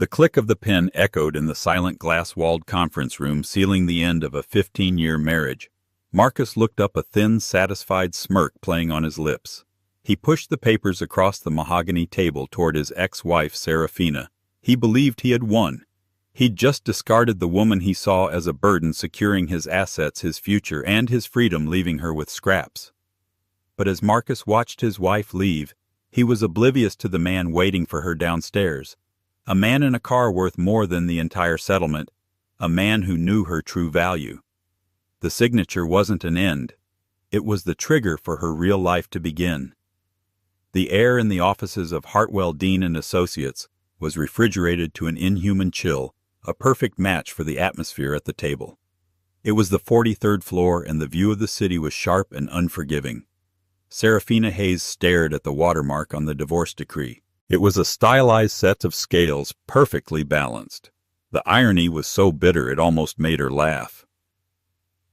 The click of the pen echoed in the silent glass-walled conference room, sealing the end of a 15-year marriage. Marcus looked up, a thin, satisfied smirk playing on his lips. He pushed the papers across the mahogany table toward his ex-wife, Serafina. He believed he had won. He'd just discarded the woman he saw as a burden, securing his assets, his future, and his freedom, leaving her with scraps. But as Marcus watched his wife leave, he was oblivious to the man waiting for her downstairs. A man in a car worth more than the entire settlement. A man who knew her true value. The signature wasn't an end. It was the trigger for her real life to begin. The air in the offices of Hartwell, Dean & Associates was refrigerated to an inhuman chill, a perfect match for the atmosphere at the table. It was the 43rd floor, and the view of the city was sharp and unforgiving. Serafina Hayes stared at the watermark on the divorce decree. It was a stylized set of scales, perfectly balanced. The irony was so bitter it almost made her laugh.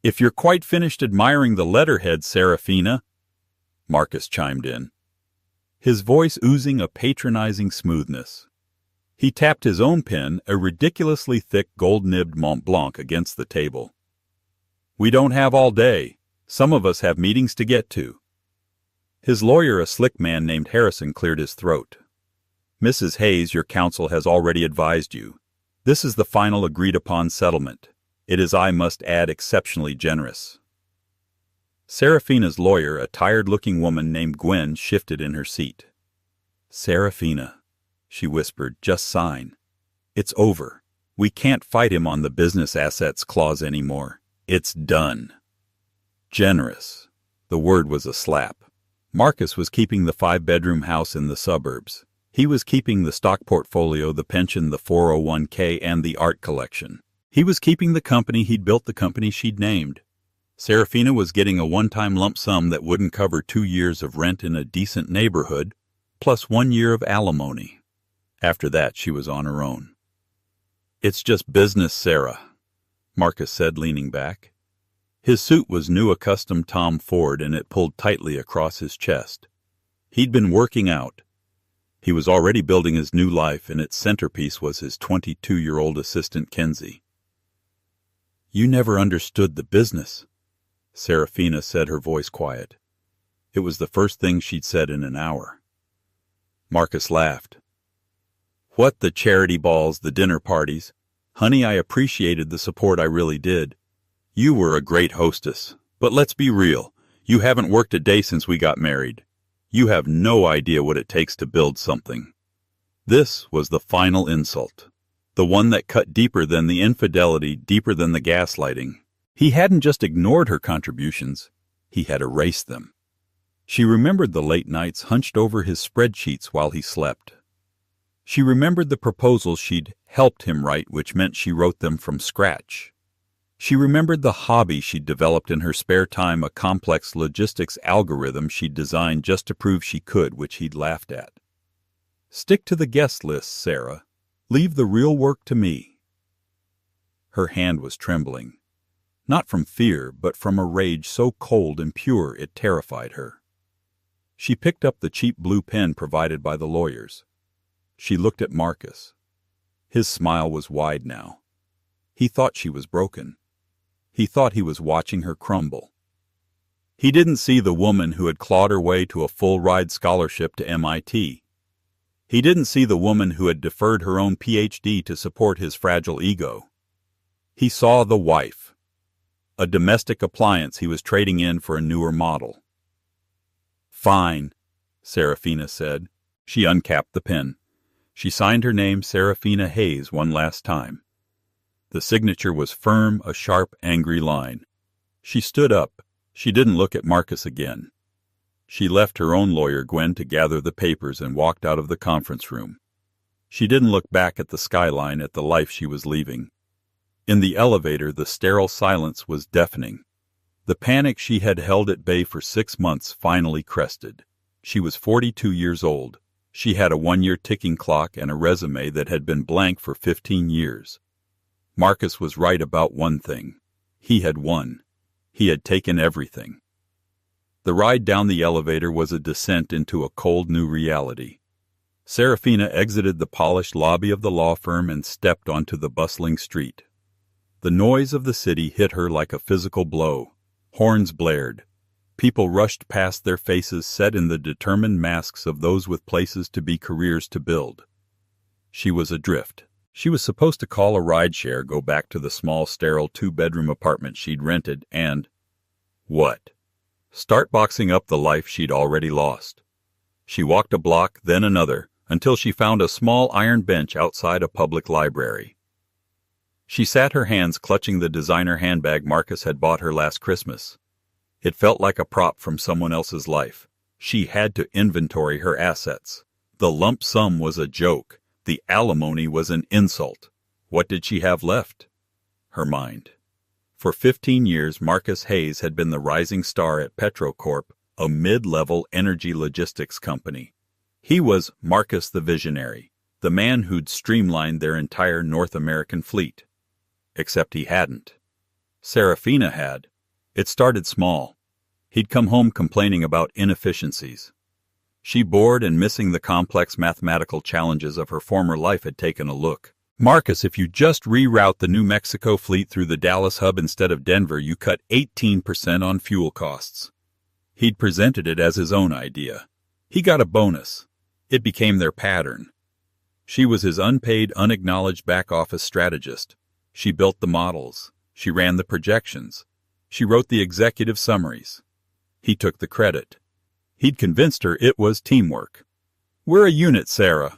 "If you're quite finished admiring the letterhead, Serafina," Marcus chimed in, his voice oozing a patronizing smoothness. He tapped his own pen, a ridiculously thick gold-nibbed Mont Blanc, against the table. "We don't have all day. Some of us have meetings to get to." His lawyer, a slick man named Harrison, cleared his throat. "Mrs. Hayes, your counsel has already advised you. This is the final agreed-upon settlement. It is, I must add, exceptionally generous." Serafina's lawyer, a tired-looking woman named Gwen, shifted in her seat. "Serafina," she whispered, "just sign. It's over. We can't fight him on the business assets clause anymore. It's done." Generous. The word was a slap. Marcus was keeping the 5-bedroom house in the suburbs. He was keeping the stock portfolio, the pension, the 401k, and the art collection. He was keeping the company he'd built, the company she'd named. Serafina was getting a one-time lump sum that wouldn't cover 2 years of rent in a decent neighborhood, plus 1 year of alimony. After that, she was on her own. "It's just business, Sarah," Marcus said, leaning back. His suit was new, a custom Tom Ford, and it pulled tightly across his chest. He'd been working out. He was already building his new life, and its centerpiece was his 22-year-old assistant, Kenzie. "You never understood the business," Serafina said, her voice quiet. It was the first thing she'd said in an hour. Marcus laughed. "What, the charity balls, the dinner parties? Honey, I appreciated the support, I really did. You were a great hostess. But let's be real. You haven't worked a day since we got married. You have no idea what it takes to build something." This was the final insult. The one that cut deeper than the infidelity, deeper than the gaslighting. He hadn't just ignored her contributions. He had erased them. She remembered the late nights hunched over his spreadsheets while he slept. She remembered the proposals she'd helped him write, which meant she wrote them from scratch. She remembered the hobby she'd developed in her spare time, a complex logistics algorithm she'd designed just to prove she could, which he'd laughed at. "Stick to the guest list, Sarah. Leave the real work to me." Her hand was trembling. Not from fear, but from a rage so cold and pure it terrified her. She picked up the cheap blue pen provided by the lawyers. She looked at Marcus. His smile was wide now. He thought she was broken. He thought he was watching her crumble. He didn't see the woman who had clawed her way to a full-ride scholarship to MIT. He didn't see the woman who had deferred her own PhD to support his fragile ego. He saw the wife, a domestic appliance he was trading in for a newer model. "Fine," Serafina said. She uncapped the pen. She signed her name, Serafina Hayes, one last time. The signature was firm, a sharp, angry line. She stood up. She didn't look at Marcus again. She left her own lawyer, Gwen, to gather the papers and walked out of the conference room. She didn't look back at the skyline, at the life she was leaving. In the elevator, the sterile silence was deafening. The panic she had held at bay for 6 months finally crested. She was 42 years old. She had a 1-year ticking clock and a resume that had been blank for 15 years. Marcus was right about one thing. He had won. He had taken everything. The ride down the elevator was a descent into a cold new reality. Serafina exited the polished lobby of the law firm and stepped onto the bustling street. The noise of the city hit her like a physical blow. Horns blared. People rushed past, their faces set in the determined masks of those with places to be, careers to build. She was adrift. She was supposed to call a rideshare, go back to the small, sterile 2-bedroom apartment she'd rented, and what? Start boxing up the life she'd already lost. She walked a block, then another, until she found a small iron bench outside a public library. She sat, her hands clutching the designer handbag Marcus had bought her last Christmas. It felt like a prop from someone else's life. She had to inventory her assets. The lump sum was a joke. The alimony was an insult. What did she have left? Her mind. For 15 years, Marcus Hayes had been the rising star at PetroCorp, a mid-level energy logistics company. He was Marcus the Visionary, the man who'd streamlined their entire North American fleet. Except he hadn't. Serafina had. It started small. He'd come home complaining about inefficiencies. She, bored and missing the complex mathematical challenges of her former life, had taken a look. Marcus, if you just reroute the New Mexico fleet through the Dallas hub instead of Denver, you cut 18% on fuel costs. He'd presented it as his own idea. He got a bonus. It became their pattern. She was his unpaid, unacknowledged back-office strategist. She built the models. She ran the projections. She wrote the executive summaries. He took the credit. He'd convinced her it was teamwork. We're a unit, Sarah.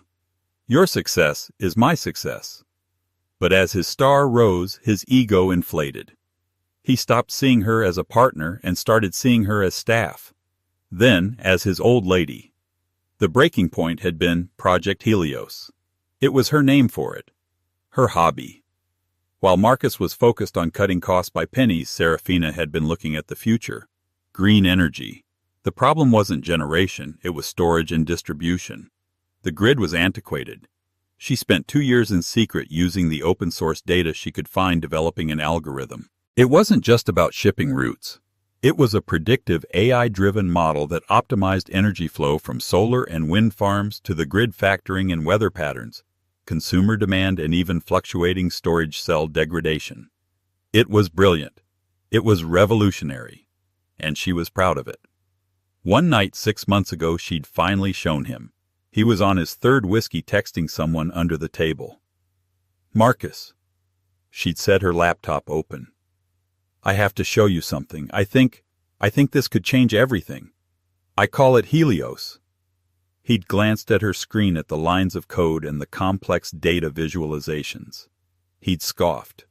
Your success is my success. But as his star rose, his ego inflated. He stopped seeing her as a partner and started seeing her as staff. Then as his old lady. The breaking point had been Project Helios. It was her name for it. Her hobby. While Marcus was focused on cutting costs by pennies, Serafina had been looking at the future. Green energy. The problem wasn't generation, it was storage and distribution. The grid was antiquated. She spent 2 years in secret using the open-source data she could find, developing an algorithm. It wasn't just about shipping routes. It was a predictive AI-driven model that optimized energy flow from solar and wind farms to the grid, factoring in weather patterns, consumer demand, and even fluctuating storage cell degradation. It was brilliant. It was revolutionary. And she was proud of it. One night 6 months ago, she'd finally shown him. He was on his third whiskey, texting someone under the table. Marcus. She'd set her laptop open. I have to show you something. I think this could change everything. I call it Helios. He'd glanced at her screen, at the lines of code and the complex data visualizations. He'd scoffed.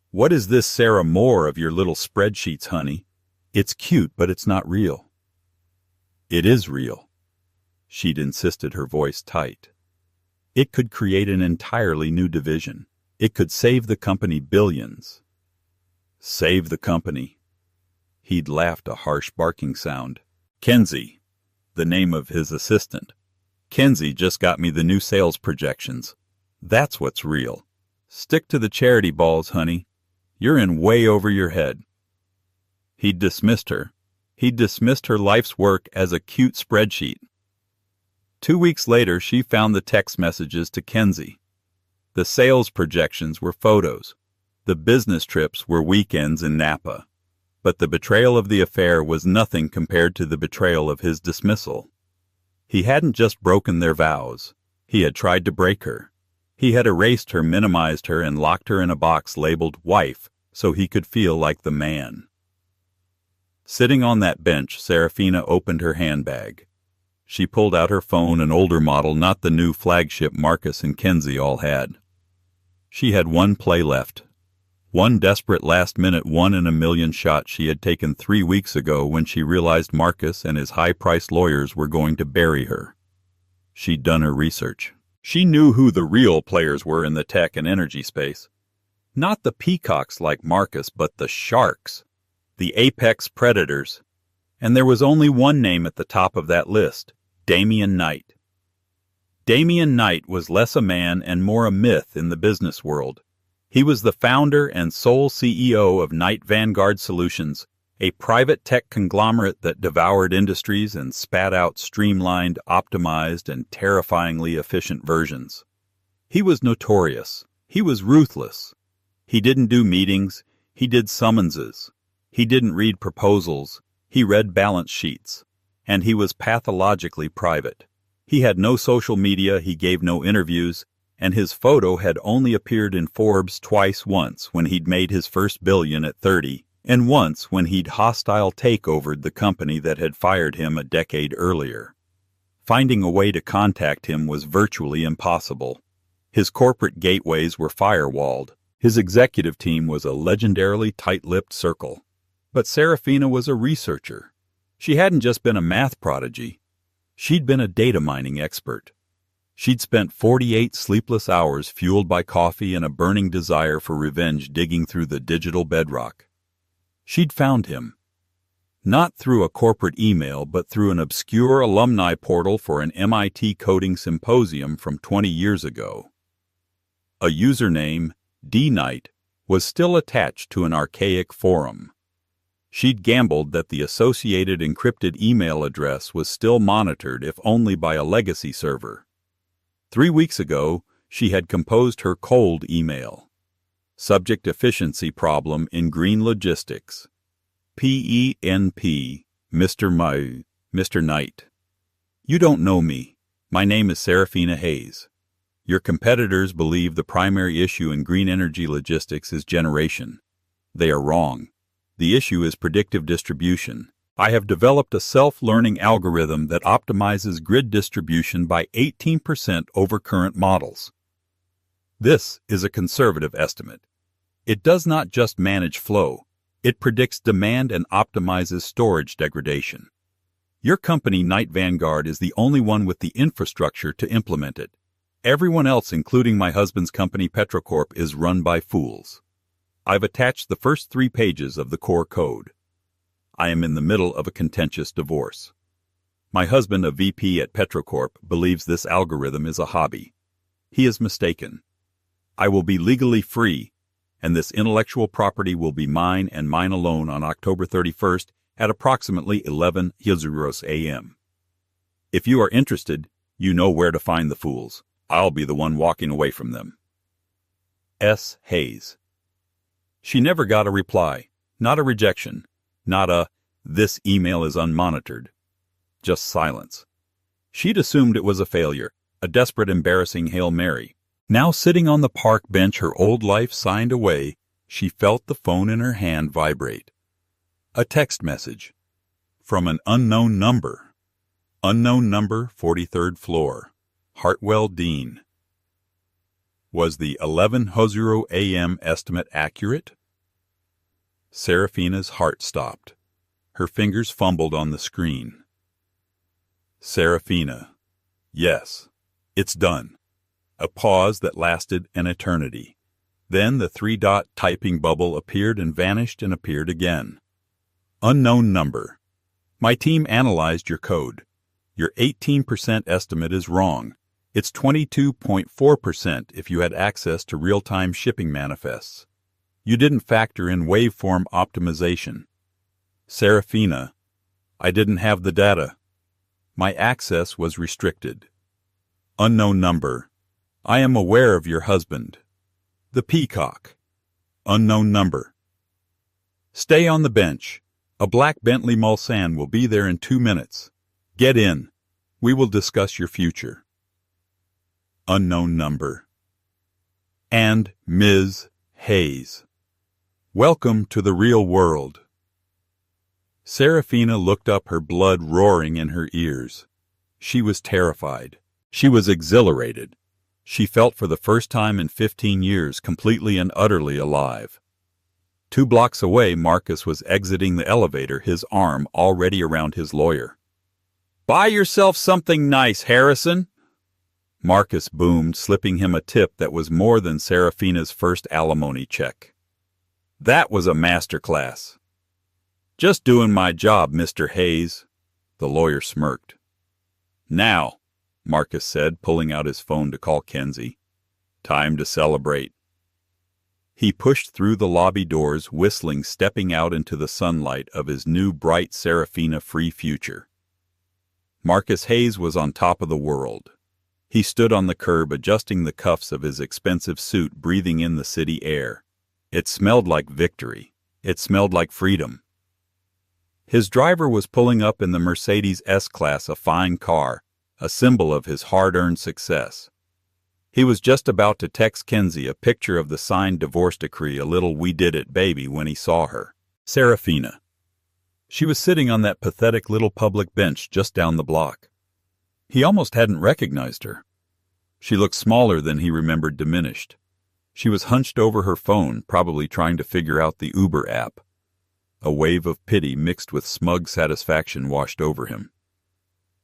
What is this, Sarah? More of your little spreadsheets, honey. It's cute, but it's not real. It is real. She'd insisted, her voice tight. It could create an entirely new division. It could save the company billions. Save the company. He'd laughed, a harsh barking sound. Kenzie, the name of his assistant. Kenzie just got me the new sales projections. That's what's real. Stick to the charity balls, honey. You're in way over your head. He'd dismissed her. He'd dismissed her life's work as a cute spreadsheet. 2 weeks later, she found the text messages to Kenzie. The sales projections were photos. The business trips were weekends in Napa. But the betrayal of the affair was nothing compared to the betrayal of his dismissal. He hadn't just broken their vows. He had tried to break her. He had erased her, minimized her, and locked her in a box labeled wife so he could feel like the man. Sitting on that bench, Serafina opened her handbag. She pulled out her phone, an older model, not the new flagship Marcus and Kenzie all had. She had one play left. One desperate last-minute 1 in a million shot she had taken 3 weeks ago when she realized Marcus and his high-priced lawyers were going to bury her. She'd done her research. She knew who the real players were in the tech and energy space. Not the peacocks like Marcus, but the sharks. The apex predators. And there was only one name at the top of that list, Damian Knight. Damian Knight was less a man and more a myth in the business world. He was the founder and sole CEO of Knight Vanguard Solutions, a private tech conglomerate that devoured industries and spat out streamlined, optimized, and terrifyingly efficient versions. He was notorious. He was ruthless. He didn't do meetings. He did summonses. He didn't read proposals. He read balance sheets. And he was pathologically private. He had no social media, he gave no interviews, and his photo had only appeared in Forbes once when he'd made his first billion at 30, and once when he'd hostile takeovered the company that had fired him a decade earlier. Finding a way to contact him was virtually impossible. His corporate gateways were firewalled. His executive team was a legendarily tight-lipped circle. But Serafina was a researcher. She hadn't just been a math prodigy. She'd been a data mining expert. She'd spent 48 sleepless hours fueled by coffee and a burning desire for revenge digging through the digital bedrock. She'd found him. Not through a corporate email, but through an obscure alumni portal for an MIT coding symposium from 20 years ago. A username, DKnight, was still attached to an archaic forum. She'd gambled that the associated encrypted email address was still monitored if only by a legacy server. 3 weeks ago, she had composed her cold email. Subject efficiency problem in green logistics. PENP, Mr. Knight. You don't know me. My name is Serafina Hayes. Your competitors believe the primary issue in green energy logistics is generation. They are wrong. The issue is predictive distribution. I have developed a self-learning algorithm that optimizes grid distribution by 18% over current models. This is a conservative estimate. It does not just manage flow. It predicts demand and optimizes storage degradation. Your company, Knight Vanguard, is the only one with the infrastructure to implement it. Everyone else, including my husband's company Petrocorp, is run by fools. I've attached the first 3 pages of the core code. I am in the middle of a contentious divorce. My husband, a VP at Petrocorp, believes this algorithm is a hobby. He is mistaken. I will be legally free, and this intellectual property will be mine and mine alone on October 31st at approximately 11 a.m. If you are interested, you know where to find the fools. I'll be the one walking away from them. S. Hayes. She never got a reply, not a rejection, not a, "This email is unmonitored." Just silence. She'd assumed it was a failure, a desperate, embarrassing Hail Mary. Now sitting on the park bench, her old life signed away, she felt the phone in her hand vibrate. A text message. From an unknown number. Unknown number, 43rd floor. Hartwell Dean. Was the 11:00 a.m. estimate accurate? Serafina's heart stopped. Her fingers fumbled on the screen. Serafina. Yes, it's done. A pause that lasted an eternity. Then the 3-dot typing bubble appeared and vanished and appeared again. Unknown number. My team analyzed your code. Your 18% estimate is wrong. It's 22.4% if you had access to real-time shipping manifests. You didn't factor in waveform optimization. Serafina. I didn't have the data. My access was restricted. Unknown number. I am aware of your husband. The Peacock. Unknown number. Stay on the bench. A black Bentley Mulsanne will be there in 2 minutes. Get in. We will discuss your future. Unknown number. And Ms. Hayes. Welcome to the real world. Serafina looked up, her blood roaring in her ears. She was terrified. She was exhilarated. She felt for the first time in 15 years completely and utterly alive. 2 blocks away, Marcus was exiting the elevator, his arm already around his lawyer. "Buy yourself something nice, Harrison," Marcus boomed, slipping him a tip that was more than Serafina's first alimony check. That was a masterclass. "Just doing my job, Mr. Hayes," the lawyer smirked. "Now," Marcus said, pulling out his phone to call Kenzie. "Time to celebrate." He pushed through the lobby doors, whistling, stepping out into the sunlight of his new bright Serafina-free future. Marcus Hayes was on top of the world. He stood on the curb, adjusting the cuffs of his expensive suit, breathing in the city air. It smelled like victory. It smelled like freedom. His driver was pulling up in the Mercedes S-Class, a fine car, a symbol of his hard-earned success. He was just about to text Kenzie a picture of the signed divorce decree, a little "we did it, baby," when he saw her. Serafina. She was sitting on that pathetic little public bench just down the block. He almost hadn't recognized her. She looked smaller than he remembered, diminished. She was hunched over her phone, probably trying to figure out the Uber app. A wave of pity mixed with smug satisfaction washed over him.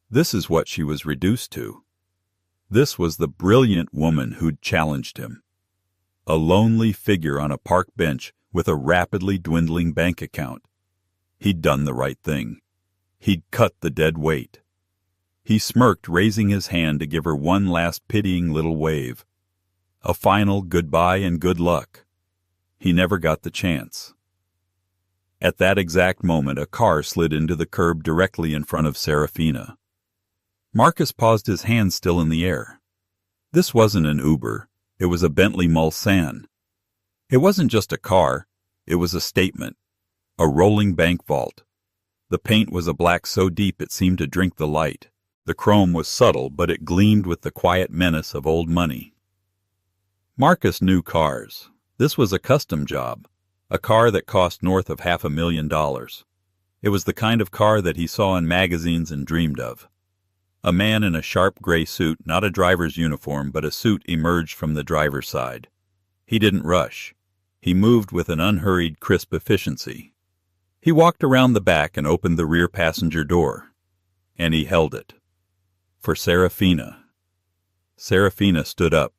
This is what she was reduced to. This was the brilliant woman who'd challenged him. A lonely figure on a park bench with a rapidly dwindling bank account. He'd done the right thing. He'd cut the dead weight. He smirked, raising his hand to give her one last pitying little wave. A final goodbye and good luck. He never got the chance. At that exact moment, a car slid into the curb directly in front of Serafina. Marcus paused, his hand still in the air. This wasn't an Uber. It was a Bentley Mulsanne. It wasn't just a car. It was a statement. A rolling bank vault. The paint was a black so deep it seemed to drink the light. The chrome was subtle, but it gleamed with the quiet menace of old money. Marcus knew cars. This was a custom job. A car that cost north of $500,000. It was the kind of car that he saw in magazines and dreamed of. A man in a sharp gray suit, not a driver's uniform, but a suit, emerged from the driver's side. He didn't rush. He moved with an unhurried, crisp efficiency. He walked around the back and opened the rear passenger door. And he held it. For Serafina. Serafina stood up.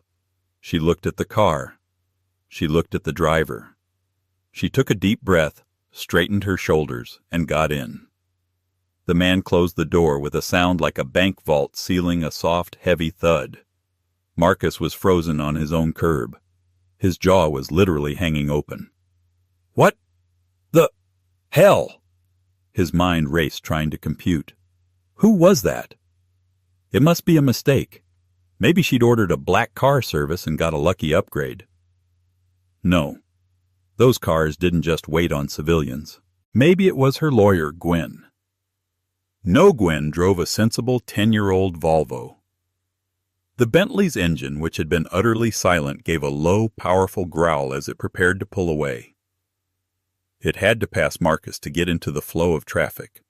She looked at the car. She looked at the driver. She took a deep breath, straightened her shoulders, and got in. The man closed the door with a sound like a bank vault sealing, a soft, heavy thud. Marcus was frozen on his own curb. His jaw was literally hanging open. What the hell? His mind raced, trying to compute. Who was that? It must be a mistake. Maybe she'd ordered a black car service and got a lucky upgrade. No. Those cars didn't just wait on civilians. Maybe it was her lawyer, Gwen. No, Gwen drove a sensible 10-year-old Volvo. The Bentley's engine, which had been utterly silent, gave a low, powerful growl as it prepared to pull away. It had to pass Marcus to get into the flow of traffic.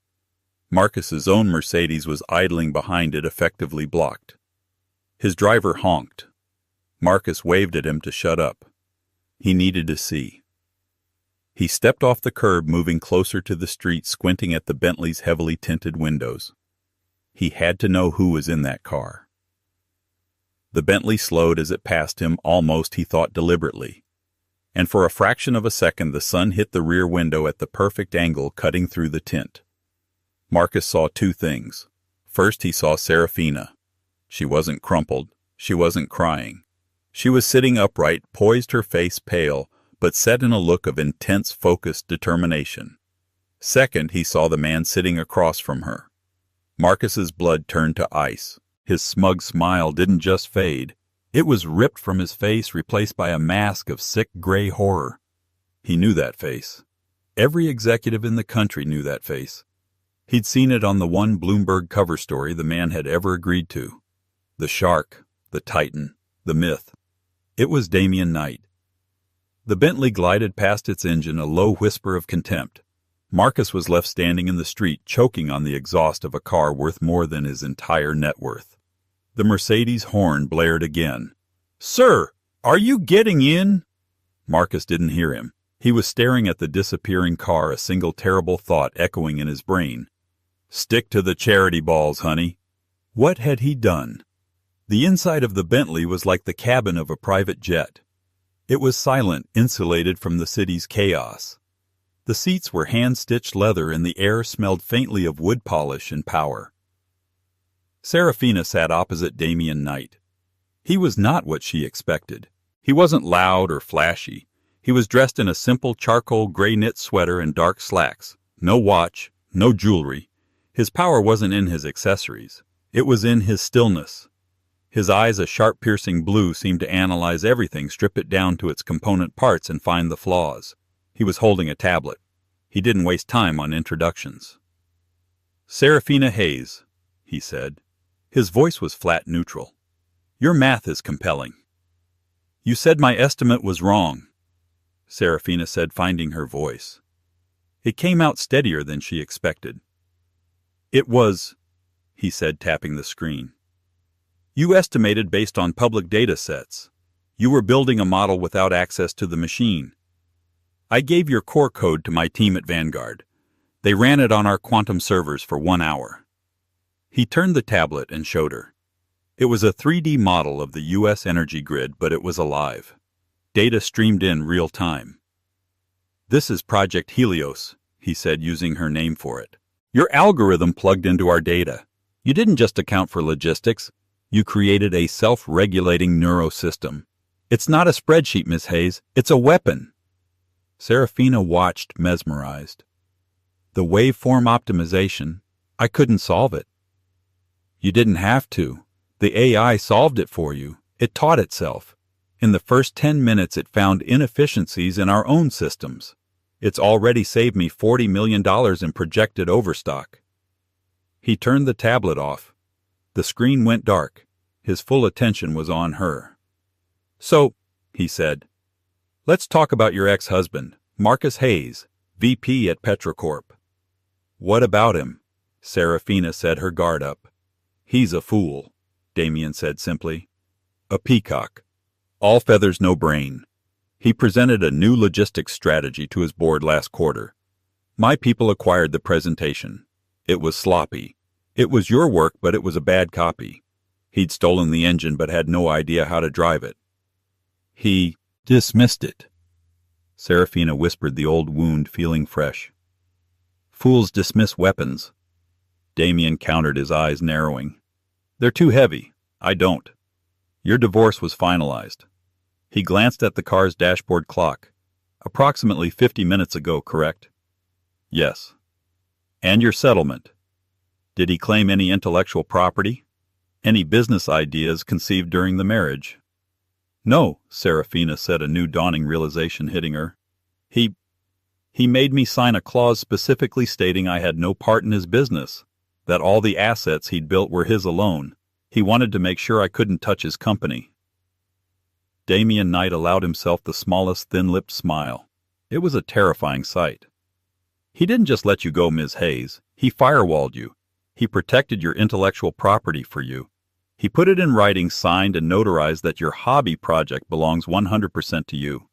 Marcus's own Mercedes was idling behind it, effectively blocked. His driver honked. Marcus waved at him to shut up. He needed to see. He stepped off the curb, moving closer to the street, squinting at the Bentley's heavily tinted windows. He had to know who was in that car. The Bentley slowed as it passed him, almost, he thought, deliberately. And for a fraction of a second the sun hit the rear window at the perfect angle, cutting through the tint. Marcus saw two things. First, he saw Serafina. She wasn't crumpled. She wasn't crying. She was sitting upright, poised, her face pale, but set in a look of intense, focused determination. Second, he saw the man sitting across from her. Marcus's blood turned to ice. His smug smile didn't just fade. It was ripped from his face, replaced by a mask of sick gray horror. He knew that face. Every executive in the country knew that face. He'd seen it on the one Bloomberg cover story the man had ever agreed to. The shark, the titan, the myth. It was Damian Knight. The Bentley glided past its engine, a low whisper of contempt. Marcus was left standing in the street, choking on the exhaust of a car worth more than his entire net worth. The Mercedes horn blared again. "Sir, are you getting in?" Marcus didn't hear him. He was staring at the disappearing car, a single terrible thought echoing in his brain. Stick to the charity balls, honey. What had he done? The inside of the Bentley was like the cabin of a private jet. It was silent, insulated from the city's chaos. The seats were hand-stitched leather, and the air smelled faintly of wood polish and power. Serafina sat opposite Damian Knight. He was not what she expected. He wasn't loud or flashy. He was dressed in a simple charcoal gray knit sweater and dark slacks. No watch, no jewelry. His power wasn't in his accessories. It was in his stillness. His eyes, a sharp piercing blue, seemed to analyze everything, strip it down to its component parts, and find the flaws. He was holding a tablet. He didn't waste time on introductions. "Serafina Hayes," he said. His voice was flat neutral. "Your math is compelling." "You said my estimate was wrong," Serafina said, finding her voice. It came out steadier than she expected. "It was," he said, tapping the screen. "You estimated based on public data sets. You were building a model without access to the machine. I gave your core code to my team at Vanguard. They ran it on our quantum servers for 1 hour." He turned the tablet and showed her. It was a 3D model of the U.S. energy grid, but it was alive. Data streamed in real time. "This is Project Helios," he said, using her name for it. "Your algorithm plugged into our data. You didn't just account for logistics. You created a self-regulating neurosystem. It's not a spreadsheet, Miss Hayes. It's a weapon." Serafina watched, mesmerized. "The waveform optimization, I couldn't solve it." "You didn't have to. The AI solved it for you. It taught itself. In the first 10 minutes it found inefficiencies in our own systems. It's already saved me $40 million in projected overstock." He turned the tablet off. The screen went dark. His full attention was on her. "So," he said, "let's talk about your ex-husband, Marcus Hayes, VP at Petrocorp." "What about him?" Serafina said, her guard up. "He's a fool," Damien said simply. "A peacock. All feathers, no brain. He presented a new logistics strategy to his board last quarter. My people acquired the presentation. It was sloppy. It was your work, but it was a bad copy. He'd stolen the engine but had no idea how to drive it. He dismissed it." Serafina whispered, the old wound feeling fresh. "Fools dismiss weapons." Damien countered, his eyes narrowing. "They're too heavy. I don't. Your divorce was finalized." He glanced at the car's dashboard clock. "Approximately 50 minutes ago, correct?" "Yes." "And your settlement. Did he claim any intellectual property? Any business ideas conceived during the marriage?" "No," Serafina said, a new dawning realization hitting her. He made me sign a clause specifically stating I had no part in his business, that all the assets he'd built were his alone. He wanted to make sure I couldn't touch his company." Damien Knight allowed himself the smallest thin-lipped smile. It was a terrifying sight. "He didn't just let you go, Ms. Hayes. He firewalled you. He protected your intellectual property for you. He put it in writing, signed and notarized that your hobby project belongs 100% to you."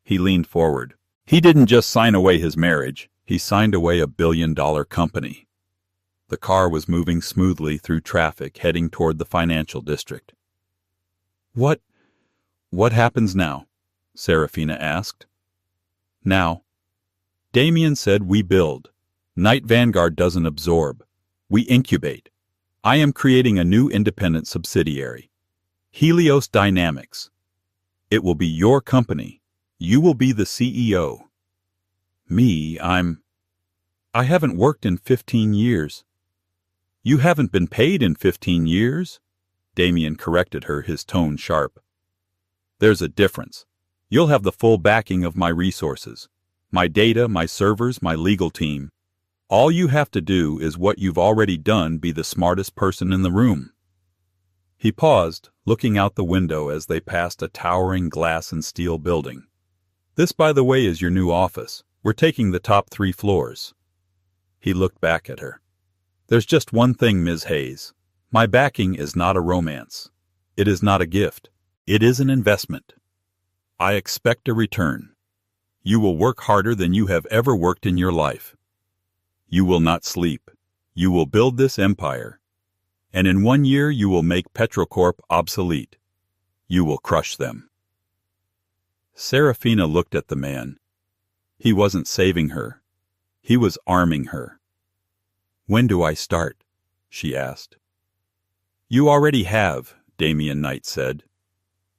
He leaned forward. "He didn't just sign away his marriage. He signed away a billion-dollar company." The car was moving smoothly through traffic, heading toward the financial district. What happens now?" Serafina asked. "Now," Damien said, "we build. Knight Vanguard doesn't absorb. We incubate. I am creating a new independent subsidiary. Helios Dynamics. It will be your company. You will be the CEO. Me, I haven't worked in 15 years. You haven't been paid in 15 years? Damien corrected her, his tone sharp. There's a difference. You'll have the full backing of my resources. My data, my servers, my legal team. All you have to do is what you've already done, be the smartest person in the room." He paused, looking out the window as they passed a towering glass and steel building. "This, by the way, is your new office. We're taking the top 3 floors. He looked back at her. "There's just one thing, Ms. Hayes. My backing is not a romance. It is not a gift. It is an investment. I expect a return. You will work harder than you have ever worked in your life. You will not sleep. You will build this empire. And in 1 year you will make Petrocorp obsolete. You will crush them." Serafina looked at the man. He wasn't saving her. He was arming her. "When do I start?" she asked. "You already have," Damien Knight said.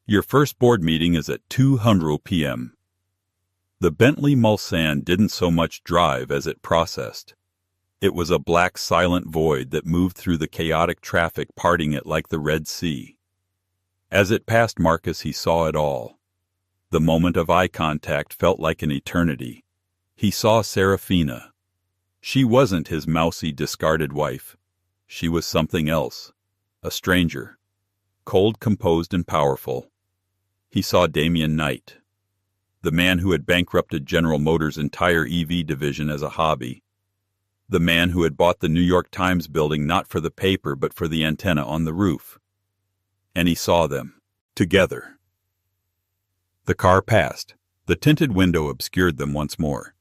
"Your first board meeting is at 2:00 p.m. The Bentley Mulsanne didn't so much drive as it processed. It was a black silent void that moved through the chaotic traffic, parting it like the Red Sea. As it passed Marcus, he saw it all. The moment of eye contact felt like an eternity. He saw Serafina. She wasn't his mousy, discarded wife. She was something else. A stranger. Cold, composed, and powerful. He saw Damian Knight. The man who had bankrupted General Motors' entire EV division as a hobby. The man who had bought the New York Times building not for the paper but for the antenna on the roof. And he saw them. Together. The car passed. The tinted window obscured them once more.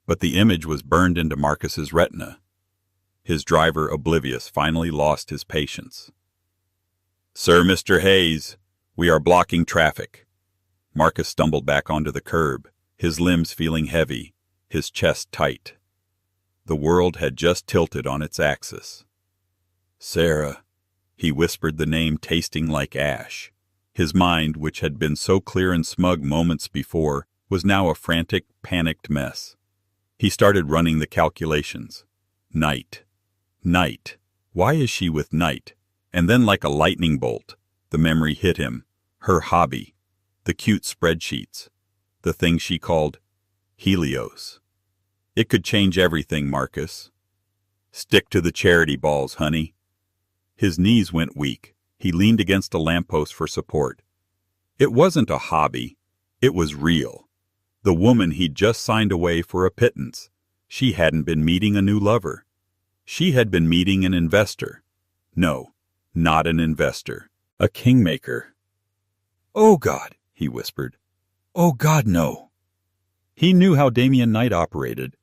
But the image was burned into Marcus's retina. His driver, oblivious, finally lost his patience. "Sir, Mr. Hayes, we are blocking traffic." Marcus stumbled back onto the curb, his limbs feeling heavy, his chest tight. The world had just tilted on its axis. "Sarah," he whispered the name, tasting like ash. His mind, which had been so clear and smug moments before, was now a frantic, panicked mess. He started running the calculations. Knight. Knight. Why is she with Knight? And then, like a lightning bolt, the memory hit him. Her hobby. The cute spreadsheets. The thing she called Helios. It could change everything, Marcus. "Stick to the charity balls, honey." His knees went weak. He leaned against a lamppost for support. It wasn't a hobby. It was real. The woman he'd just signed away for a pittance. She hadn't been meeting a new lover. She had been meeting an investor. No, not an investor. A kingmaker. "Oh, God," he whispered. "Oh, God, no." He knew how Damian Knight operated.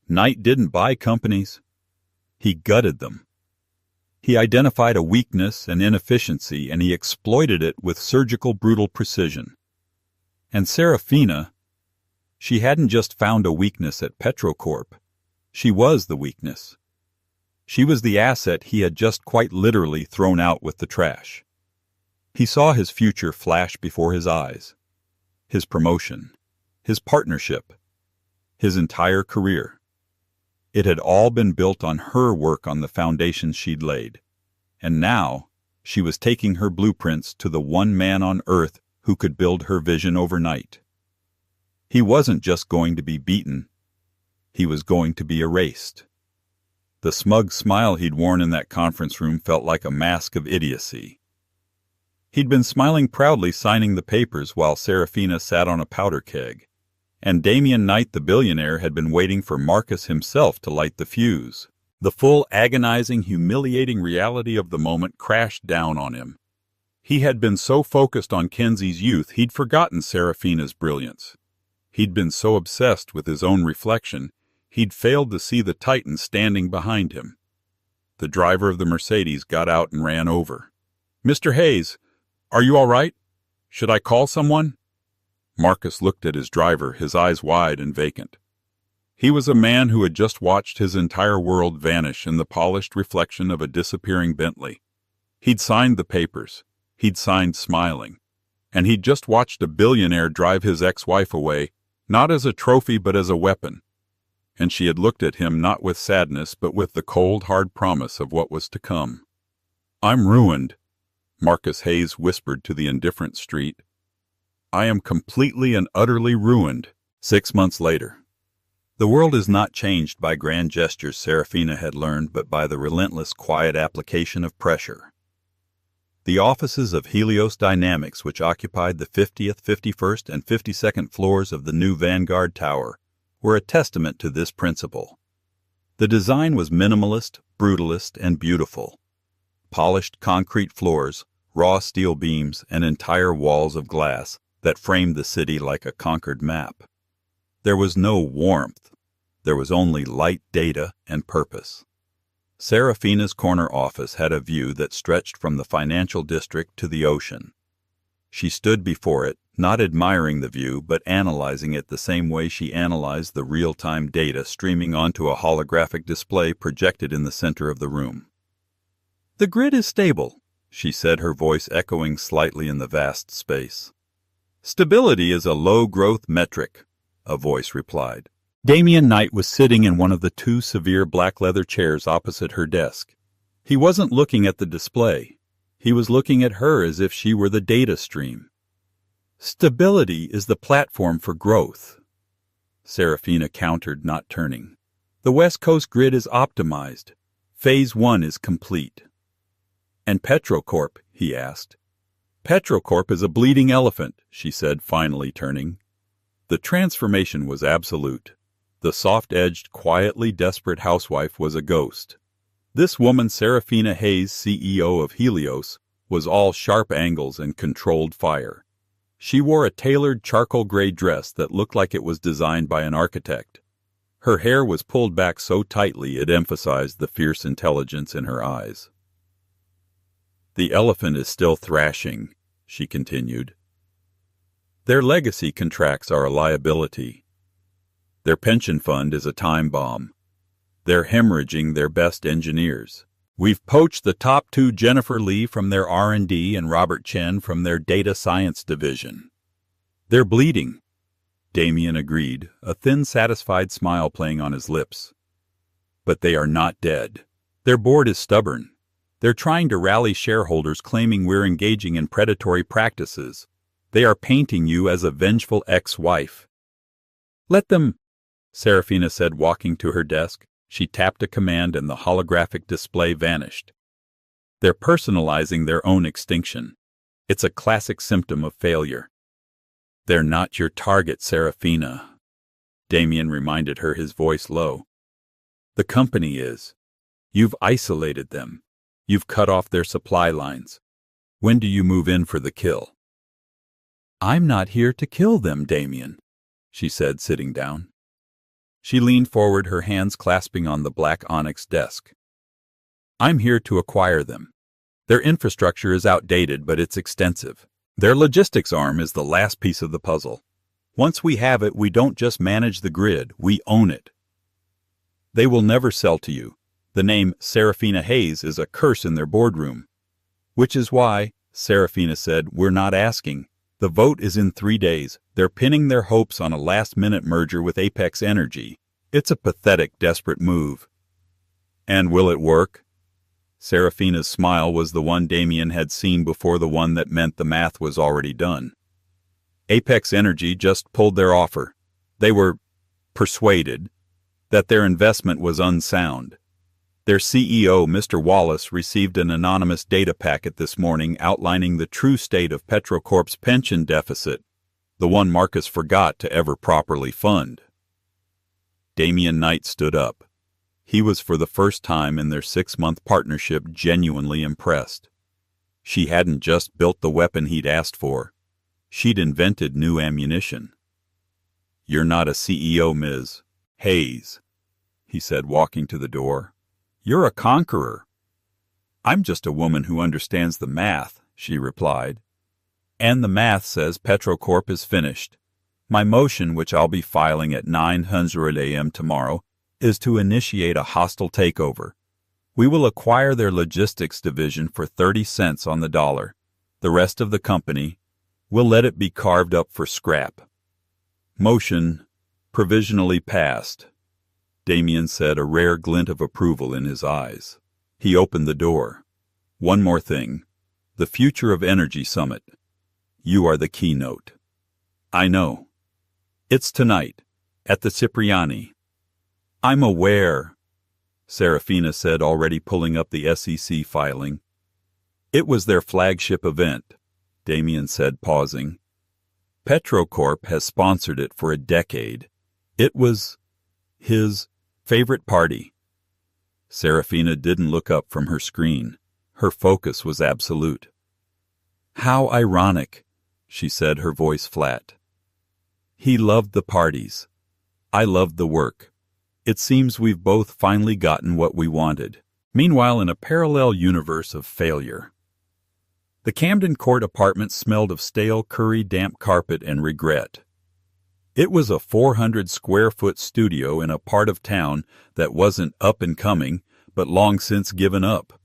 Knight didn't buy companies. He gutted them. He identified a weakness and inefficiency, and he exploited it with surgical, brutal precision. And Serafina, she hadn't just found a weakness at Petrocorp. She was the weakness. She was the asset he had just quite literally thrown out with the trash. He saw his future flash before his eyes. His promotion. His partnership. His entire career. It had all been built on her work, on the foundations she'd laid. And now, she was taking her blueprints to the one man on earth who could build her vision overnight. He wasn't just going to be beaten. He was going to be erased. The smug smile he'd worn in that conference room felt like a mask of idiocy. He'd been smiling proudly, signing the papers while Serafina sat on a powder keg. And Damian Knight, the billionaire, had been waiting for Marcus himself to light the fuse. The full, agonizing, humiliating reality of the moment crashed down on him. He had been so focused on Kenzie's youth, he'd forgotten Serafina's brilliance. He'd been so obsessed with his own reflection, he'd failed to see the Titan standing behind him. The driver of the Mercedes got out and ran over. "Mr. Hayes, are you all right? Should I call someone?" Marcus looked at his driver, his eyes wide and vacant. He was a man who had just watched his entire world vanish in the polished reflection of a disappearing Bentley. He'd signed the papers. He'd signed smiling. And he'd just watched a billionaire drive his ex-wife away, not as a trophy but as a weapon. And she had looked at him not with sadness but with the cold, hard promise of what was to come. "I'm ruined," Marcus Hayes whispered to the indifferent street. "I am completely and utterly ruined." 6 months later. The world is not changed by grand gestures, Serafina had learned, but by the relentless, quiet application of pressure. The offices of Helios Dynamics, which occupied the 50th, 51st, and 52nd floors of the new Vanguard Tower, were a testament to this principle. The design was minimalist, brutalist, and beautiful. Polished concrete floors, raw steel beams, and entire walls of glass that framed the city like a conquered map. There was no warmth. There was only light, data, and purpose. Serafina's corner office had a view that stretched from the financial district to the ocean. She stood before it, not admiring the view, but analyzing it the same way she analyzed the real-time data streaming onto a holographic display projected in the center of the room. "The grid is stable," she said, her voice echoing slightly in the vast space. "Stability is a low-growth metric. a voice replied. Damian Knight was sitting in one of the two severe black leather chairs opposite her desk. He wasn't looking at the display. He was looking at her as if she were the data stream. Stability is the platform for growth, Serafina countered, not turning. The West Coast grid is optimized. Phase 1 is complete. And Petrocorp, he asked. Petrocorp is a bleeding elephant, she said, finally turning. The transformation was absolute. The soft-edged, quietly desperate housewife was a ghost. This woman, Serafina Hayes, CEO of Helios, was all sharp angles and controlled fire. She wore a tailored charcoal gray dress that looked like it was designed by an architect. Her hair was pulled back so tightly it emphasized the fierce intelligence in her eyes. The elephant is still thrashing, she continued. Their legacy contracts are a liability. Their pension fund is a time bomb. They're hemorrhaging their best engineers. We've poached the top two, Jennifer Lee from their R&D and Robert Chen from their data science division. They're bleeding, Damian agreed, a thin, satisfied smile playing on his lips. But they are not dead. Their board is stubborn. They're trying to rally shareholders, claiming we're engaging in predatory practices. They are painting you as a vengeful ex-wife. Let them, Serafina said, walking to her desk. She tapped a command and the holographic display vanished. They're personalizing their own extinction. It's a classic symptom of failure. They're not your target, Serafina, Damian reminded her, his voice low. The company is. You've isolated them. You've cut off their supply lines. When do you move in for the kill? I'm not here to kill them, Damian, she said, sitting down. She leaned forward, her hands clasping on the black onyx desk. I'm here to acquire them. Their infrastructure is outdated, but it's extensive. Their logistics arm is the last piece of the puzzle. Once we have it, we don't just manage the grid, we own it. They will never sell to you. The name Serafina Hayes is a curse in their boardroom. Which is why, Serafina said, we're not asking. The vote is in 3 days. They're pinning their hopes on a last-minute merger with Apex Energy. It's a pathetic, desperate move. And will it work? Serafina's smile was the one Damian had seen before, the one that meant the math was already done. Apex Energy just pulled their offer. They were persuaded that their investment was unsound. Their CEO, Mr. Wallace, received an anonymous data packet this morning outlining the true state of Petrocorp's pension deficit, the one Marcus forgot to ever properly fund. Damian Knight stood up. He was, for the first time in their 6-month partnership, genuinely impressed. She hadn't just built the weapon he'd asked for. She'd invented new ammunition. You're not a CEO, Ms. Hayes, he said, walking to the door. You're a conqueror. I'm just a woman who understands the math, she replied. And the math says Petrocorp is finished. My motion, which I'll be filing at 9:00 a.m. tomorrow, is to initiate a hostile takeover. We will acquire their logistics division for 30 cents on the dollar. The rest of the company, we'll let it be carved up for scrap. Motion provisionally passed, Damian said, a rare glint of approval in his eyes. He opened the door. One more thing. The Future of Energy Summit. You are the keynote. I know. It's tonight, at the Cipriani. I'm aware, Serafina said, already pulling up the SEC filing. It was their flagship event, Damian said, pausing. Petrocorp has sponsored it for a decade. It was his favorite party. Serafina didn't look up from her screen. Her focus was absolute. How ironic, she said, her voice flat. He loved the parties. I loved the work. It seems we've both finally gotten what we wanted. Meanwhile, in a parallel universe of failure, the Camden Court apartment smelled of stale curry, damp carpet, and regret. It was a 400-square-foot studio in a part of town that wasn't up and coming, but long since given up.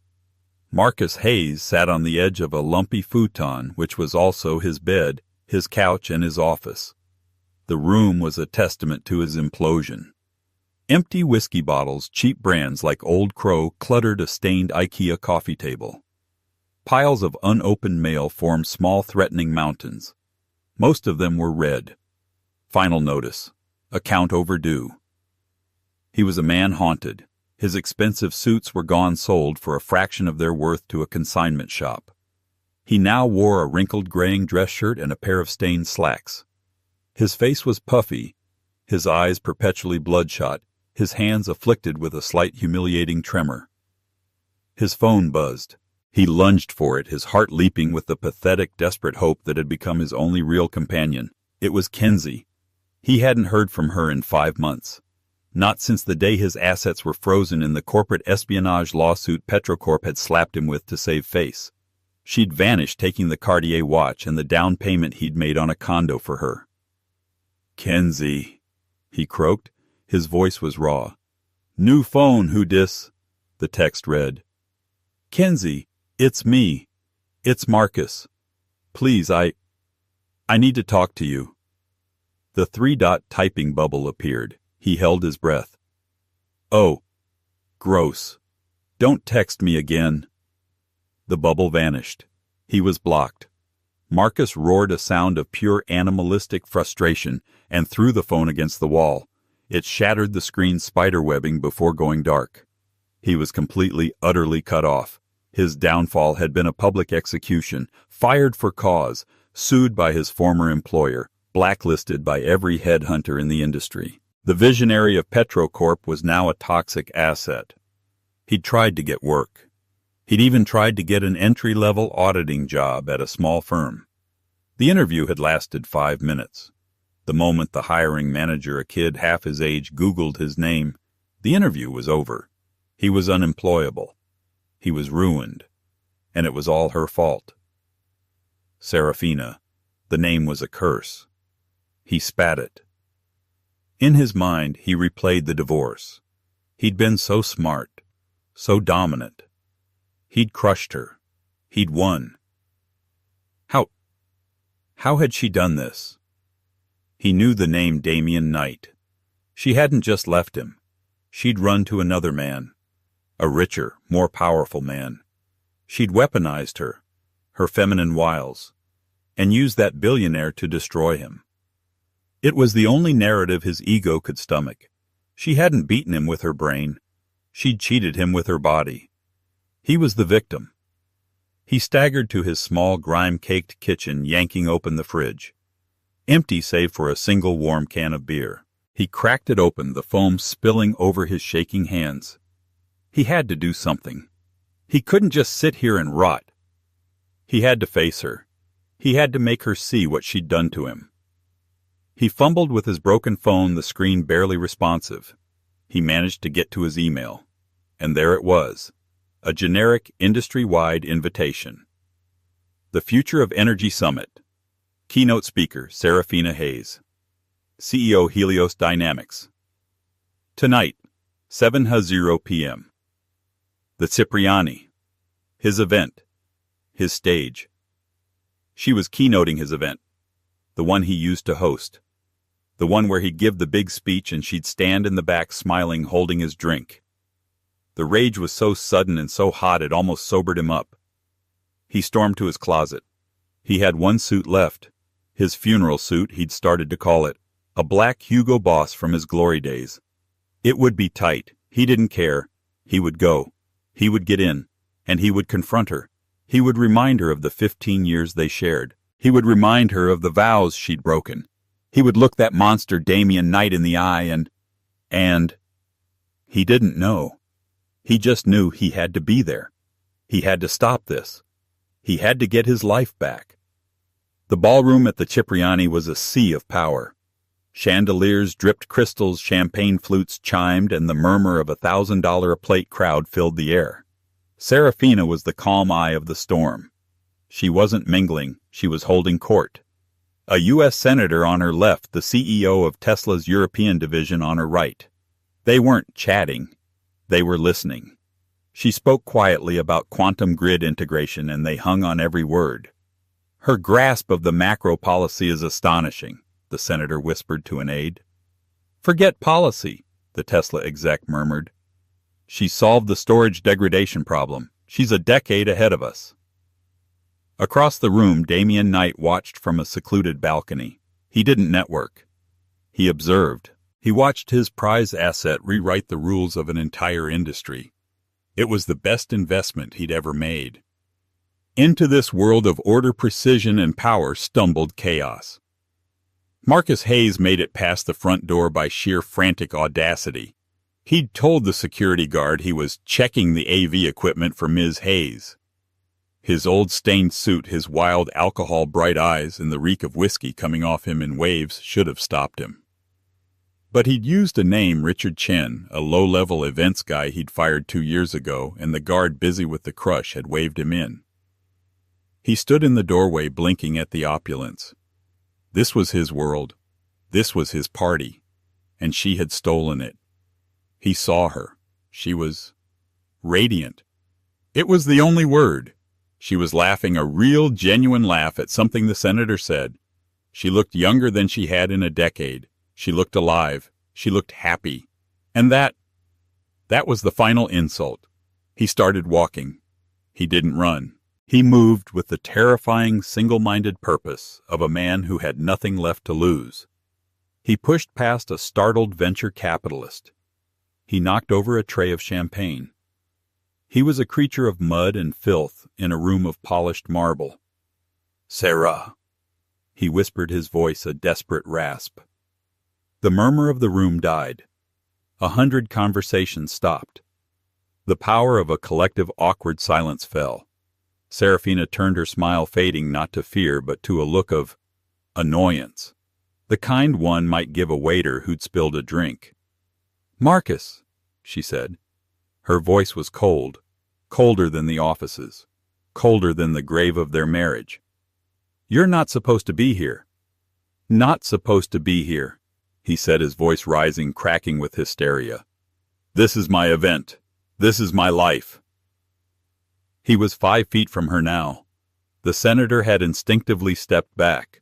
Marcus Hayes sat on the edge of a lumpy futon, which was also his bed, his couch, and his office. The room was a testament to his implosion. Empty whiskey bottles, cheap brands like Old Crow, cluttered a stained IKEA coffee table. Piles of unopened mail formed small threatening mountains. Most of them were red. Final notice. Account overdue. He was a man haunted. His expensive suits were gone sold for a fraction of their worth to a consignment shop. He now wore a wrinkled graying dress shirt and a pair of stained slacks. His face was puffy, his eyes perpetually bloodshot, his hands afflicted with a slight humiliating tremor. His phone buzzed. He lunged for it, his heart leaping with the pathetic, desperate hope that had become his only real companion. It was Kenzie. He hadn't heard from her in 5 months. Not since the day his assets were frozen in the corporate espionage lawsuit Petrocorp had slapped him with to save face. She'd vanished, taking the Cartier watch and the down payment he'd made on a condo for her. "Kenzie," he croaked. His voice was raw. "New phone, who dis?" The text read. "Kenzie, it's me. It's Marcus. Please, I need to talk to you." The 3-dot typing bubble appeared. He held his breath. "Oh, gross. Don't text me again." The bubble vanished. He was blocked. Marcus roared a sound of pure animalistic frustration and threw the phone against the wall. It shattered the screen's spiderwebbing before going dark. He was completely, utterly cut off. His downfall had been a public execution, fired for cause, sued by his former employer, blacklisted by every headhunter in the industry. The visionary of Petrocorp was now a toxic asset. He'd tried to get work. He'd even tried to get an entry-level auditing job at a small firm. The interview had lasted 5 minutes. The moment the hiring manager, a kid half his age, Googled his name, the interview was over. He was unemployable. He was ruined. And it was all her fault. Serafina. The name was a curse. He spat it. In his mind, he replayed the divorce. He'd been so smart, so dominant. He'd crushed her. He'd won. How had she done this? He knew the name Damien Knight. She hadn't just left him. She'd run to another man. A richer, more powerful man. She'd weaponized her feminine wiles, and used that billionaire to destroy him. It was the only narrative his ego could stomach. She hadn't beaten him with her brain. She'd cheated him with her body. He was the victim. He staggered to his small, grime-caked kitchen, yanking open the fridge. Empty save for a single warm can of beer. He cracked it open, the foam spilling over his shaking hands. He had to do something. He couldn't just sit here and rot. He had to face her. He had to make her see what she'd done to him. He fumbled with his broken phone, the screen barely responsive. He managed to get to his email. And there it was. A generic, industry-wide invitation. The Future of Energy Summit. Keynote speaker, Serafina Hayes. CEO, Helios Dynamics. Tonight, 7:00 p.m. The Cipriani. His event. His stage. She was keynoting his event. The one he used to host. The one where he'd give the big speech and she'd stand in the back smiling, holding his drink. The rage was so sudden and so hot it almost sobered him up. He stormed to his closet. He had one suit left. His funeral suit, he'd started to call it. A black Hugo Boss from his glory days. It would be tight. He didn't care. He would go. He would get in. And he would confront her. He would remind her of the 15 years they shared. He would remind her of the vows she'd broken. He would look that monster Damien Knight in the eye and he didn't know. He just knew he had to be there. He had to stop this. He had to get his life back. The ballroom at the Cipriani was a sea of power. Chandeliers dripped crystals, champagne flutes chimed, and the murmur of $1,000-a-plate crowd filled the air. Serafina was the calm eye of the storm. She wasn't mingling, she was holding court. A U.S. senator on her left, the CEO of Tesla's European division on her right. They weren't chatting. They were listening. She spoke quietly about quantum grid integration, and they hung on every word. Her grasp of the macro policy is astonishing. the senator whispered to an aide. Forget policy, the Tesla exec murmured. She solved the storage degradation problem. She's a decade ahead of us. Across the room, Damian Knight watched from a secluded balcony. He didn't network. He observed. He watched his prize asset rewrite the rules of an entire industry. It was the best investment he'd ever made. Into this world of order, precision, and power stumbled chaos. Marcus Hayes made it past the front door by sheer frantic audacity. He'd told the security guard he was checking the AV equipment for Ms. Hayes. His old stained suit, his wild alcohol-bright eyes, and the reek of whiskey coming off him in waves should have stopped him. But he'd used a name, Richard Chen, a low-level events guy he'd fired 2 years ago, and the guard busy with the crush had waved him in. He stood in the doorway blinking at the opulence. This was his world. This was his party. And she had stolen it. He saw her. She was radiant. It was the only word. She was laughing a real, genuine laugh at something the senator said. She looked younger than she had in a decade. She looked alive. She looked happy. And that was the final insult. He started walking. He didn't run. He moved with the terrifying, single-minded purpose of a man who had nothing left to lose. He pushed past a startled venture capitalist. He knocked over a tray of champagne. He was a creature of mud and filth in a room of polished marble. "Sarah," he whispered, his voice a desperate rasp. The murmur of the room died. 100 conversations stopped. The power of a collective awkward silence fell. Serafina turned, her smile fading not to fear but to a look of annoyance, the kind one might give a waiter who'd spilled a drink. "Marcus," she said. Her voice was cold, colder than the offices, colder than the grave of their marriage. "You're not supposed to be here." "Not supposed to be here," he said, his voice rising, cracking with hysteria. "This is my event. This is my life." He was 5 feet from her now. The senator had instinctively stepped back.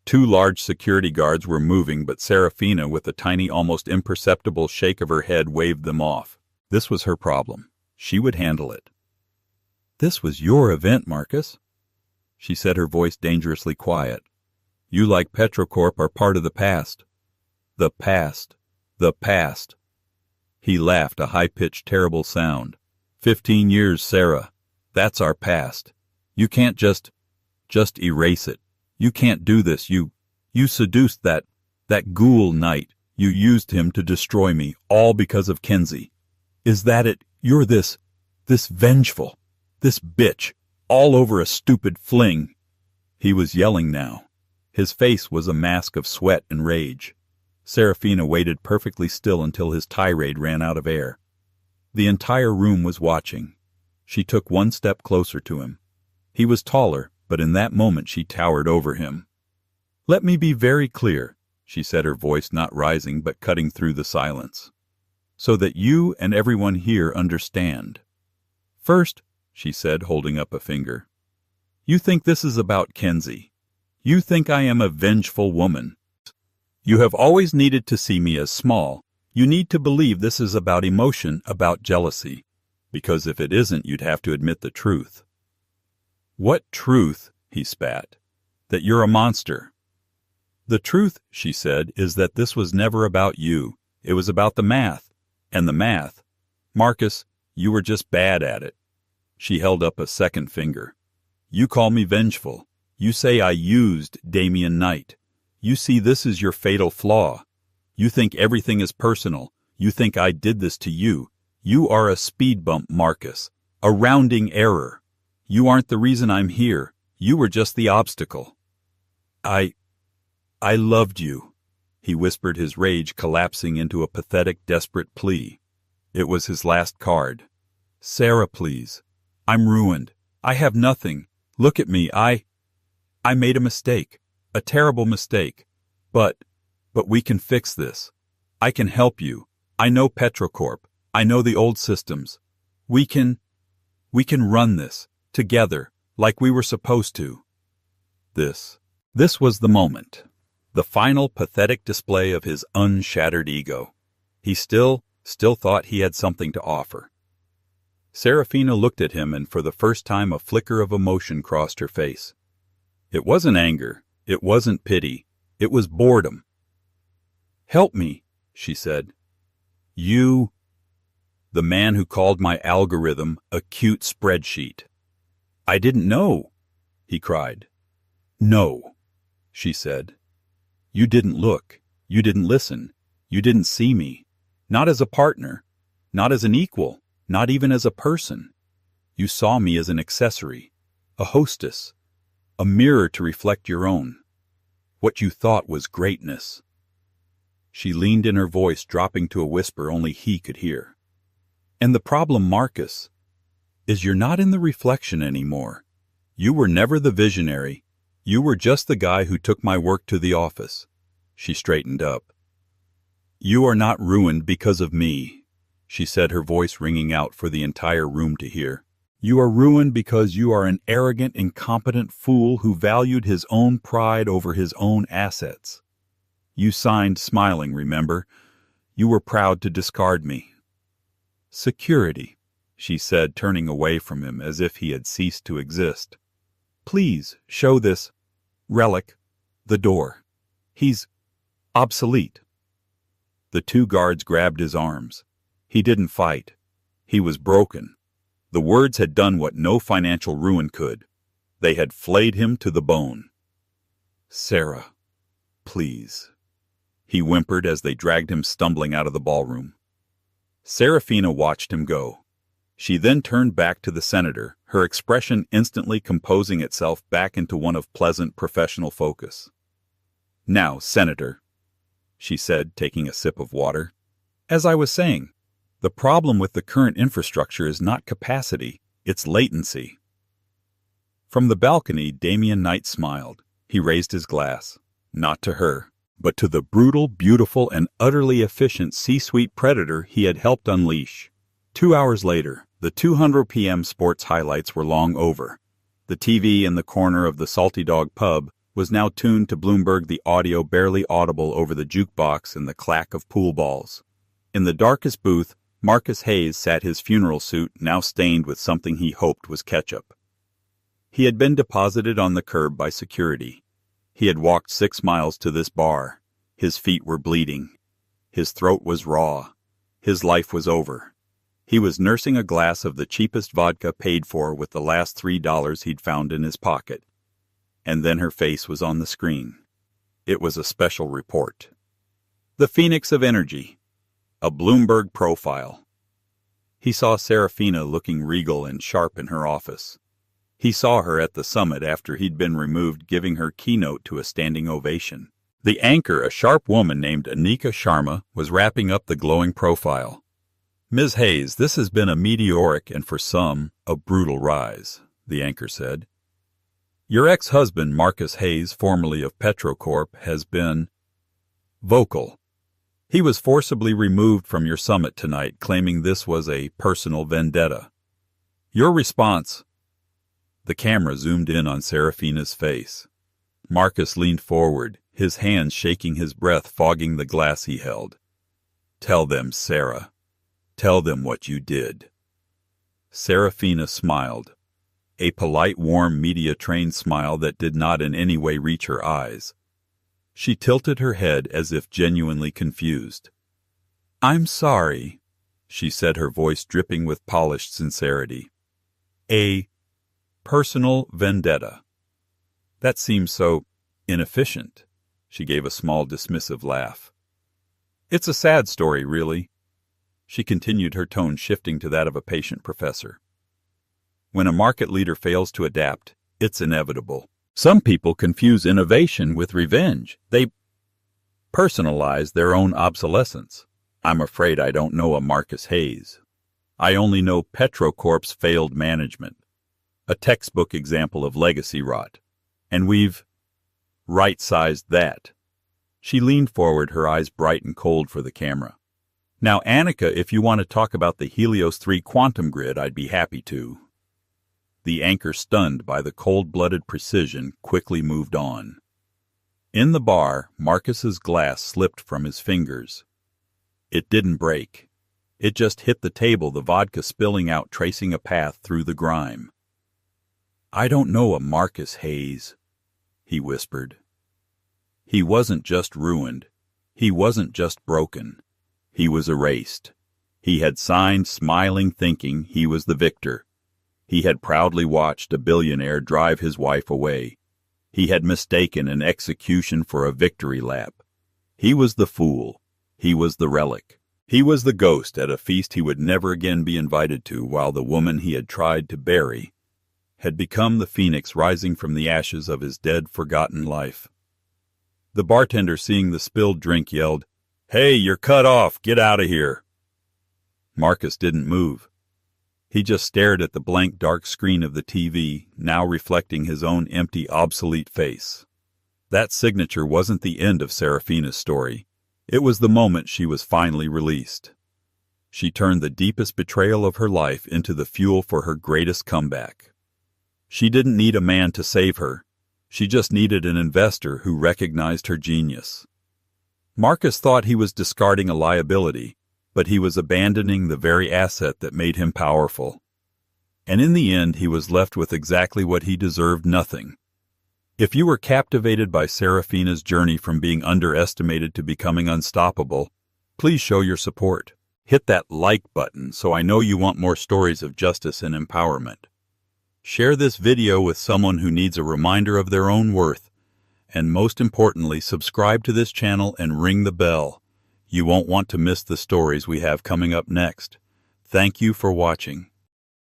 2 large security guards were moving, but Serafina, with a tiny, almost imperceptible shake of her head, waved them off. This was her problem. She would handle it. "This was your event, Marcus," she said, her voice dangerously quiet. "You, like Petrocorp, are part of the past." The past. The past. He laughed, a high-pitched, terrible sound. 15 years, Sarah. That's our past. You can't just erase it. You can't do this. You seduced that ghoul Knight. You used him to destroy me, all because of Kenzie. Is that it? You're this vengeful, this bitch, all over a stupid fling." He was yelling now. His face was a mask of sweat and rage. Serafina waited perfectly still until his tirade ran out of air. The entire room was watching. She took 1 step closer to him. He was taller, but in that moment she towered over him. "Let me be very clear," she said, her voice not rising but cutting through the silence, "so that you and everyone here understand. First," she said, holding up a finger, "you think this is about Kenzie. You think I am a vengeful woman. You have always needed to see me as small. You need to believe this is about emotion, about jealousy. Because if it isn't, you'd have to admit the truth." "What truth?" he spat. "That you're a monster." "The truth," she said, "is that this was never about you. It was about the math. And the math. Marcus, you were just bad at it." She held up a second finger. "You call me vengeful. You say I used Damian Knight. You see this is your fatal flaw. You think everything is personal. You think I did this to you. You are a speed bump, Marcus. A rounding error. You aren't the reason I'm here. You were just the obstacle." I loved you," he whispered, his rage collapsing into a pathetic, desperate plea. It was his last card. "Sarah, please. I'm ruined. I have nothing. Look at me. I made a mistake. A terrible mistake. But we can fix this. I can help you. I know Petrocorp. I know the old systems. We can run this, together, like we were supposed to." This was the moment. The final pathetic display of his unshattered ego. He still thought he had something to offer. Serafina looked at him, and for the first time a flicker of emotion crossed her face. It wasn't anger. It wasn't pity. It was boredom. "Help me," she said. "You..." "The man who called my algorithm a cute spreadsheet." "I didn't know," he cried. "No," she said. "You didn't look. You didn't listen. You didn't see me. Not as a partner. Not as an equal. Not even as a person. You saw me as an accessory. A hostess. A mirror to reflect your own. What you thought was greatness." She leaned in, her voice dropping to a whisper only he could hear. "And the problem, Marcus, is you're not in the reflection anymore. You were never the visionary. You were just the guy who took my work to the office." She straightened up. "You are not ruined because of me," she said, her voice ringing out for the entire room to hear. "You are ruined because you are an arrogant, incompetent fool who valued his own pride over his own assets. You signed smiling, remember? You were proud to discard me." "Security," she said, turning away from him as if he had ceased to exist. "Please show this relic the door. He's obsolete." The two guards grabbed his arms. He didn't fight. He was broken. The words had done what no financial ruin could. They had flayed him to the bone. "Sarah, please," he whimpered as they dragged him stumbling out of the ballroom. Serafina watched him go. She then turned back to the senator, her expression instantly composing itself back into one of pleasant professional focus. "Now, Senator," she said, taking a sip of water, "as I was saying, the problem with the current infrastructure is not capacity, it's latency." From the balcony, Damian Knight smiled. He raised his glass, not to her, but to the brutal, beautiful, and utterly efficient C-suite predator he had helped unleash. 2 hours later, the 200 p.m. sports highlights were long over. The TV in the corner of the Salty Dog pub was now tuned to Bloomberg, the audio barely audible over the jukebox and the clack of pool balls. In the darkest booth, Marcus Hayes sat, his funeral suit now stained with something he hoped was ketchup. He had been deposited on the curb by security. He had walked 6 miles to this bar. His feet were bleeding. His throat was raw. His life was over. He was nursing a glass of the cheapest vodka paid for with the last $3 he'd found in his pocket. And then her face was on the screen. It was a special report. The Phoenix of Energy. A Bloomberg profile. He saw Serafina looking regal and sharp in her office. He saw her at the summit after he'd been removed giving her keynote to a standing ovation. The anchor, a sharp woman named Anika Sharma, was wrapping up the glowing profile. "Ms. Hayes, this has been a meteoric and for some, a brutal rise," the anchor said. "Your ex-husband, Marcus Hayes, formerly of Petrocorp, has been vocal. He was forcibly removed from your summit tonight, claiming this was a personal vendetta. Your response..." The camera zoomed in on Serafina's face. Marcus leaned forward, his hands shaking, his breath fogging the glass he held. "Tell them, Sarah. Tell them what you did." Serafina smiled. A polite, warm, media-trained smile that did not in any way reach her eyes. She tilted her head as if genuinely confused. "I'm sorry," she said, her voice dripping with polished sincerity. "A personal vendetta. That seems so inefficient." She gave a small, dismissive laugh. "It's a sad story, really," she continued, her tone shifting to that of a patient professor. "When a market leader fails to adapt, it's inevitable. Some people confuse innovation with revenge. They personalize their own obsolescence. I'm afraid I don't know a Marcus Hayes. I only know Petrocorp's failed management. A textbook example of legacy rot. And we've right-sized that." She leaned forward, her eyes bright and cold for the camera. "Now, Anika, if you want to talk about the Helios 3 quantum grid, I'd be happy to." The anchor, stunned by the cold-blooded precision, quickly moved on. In the bar, Marcus's glass slipped from his fingers. It didn't break. It just hit the table, the vodka spilling out, tracing a path through the grime. "I don't know a Marcus Hayes," he whispered. He wasn't just ruined. He wasn't just broken. He was erased. He had signed, smiling, thinking he was the victor. He had proudly watched a billionaire drive his wife away. He had mistaken an execution for a victory lap. He was the fool. He was the relic. He was the ghost at a feast he would never again be invited to, while the woman he had tried to bury had become the phoenix rising from the ashes of his dead, forgotten life. The bartender, seeing the spilled drink, yelled, "Hey, you're cut off! Get out of here!" Marcus didn't move. He just stared at the blank dark screen of the TV, now reflecting his own empty, obsolete face. That signature wasn't the end of Serafina's story. It was the moment she was finally released. She turned the deepest betrayal of her life into the fuel for her greatest comeback. She didn't need a man to save her. She just needed an investor who recognized her genius. Marcus thought he was discarding a liability, but he was abandoning the very asset that made him powerful. And in the end, he was left with exactly what he deserved: nothing. If you were captivated by Serafina's journey from being underestimated to becoming unstoppable, please show your support. Hit that like button so I know you want more stories of justice and empowerment. Share this video with someone who needs a reminder of their own worth. And most importantly, subscribe to this channel and ring the bell. You won't want to miss the stories we have coming up next. Thank you for watching.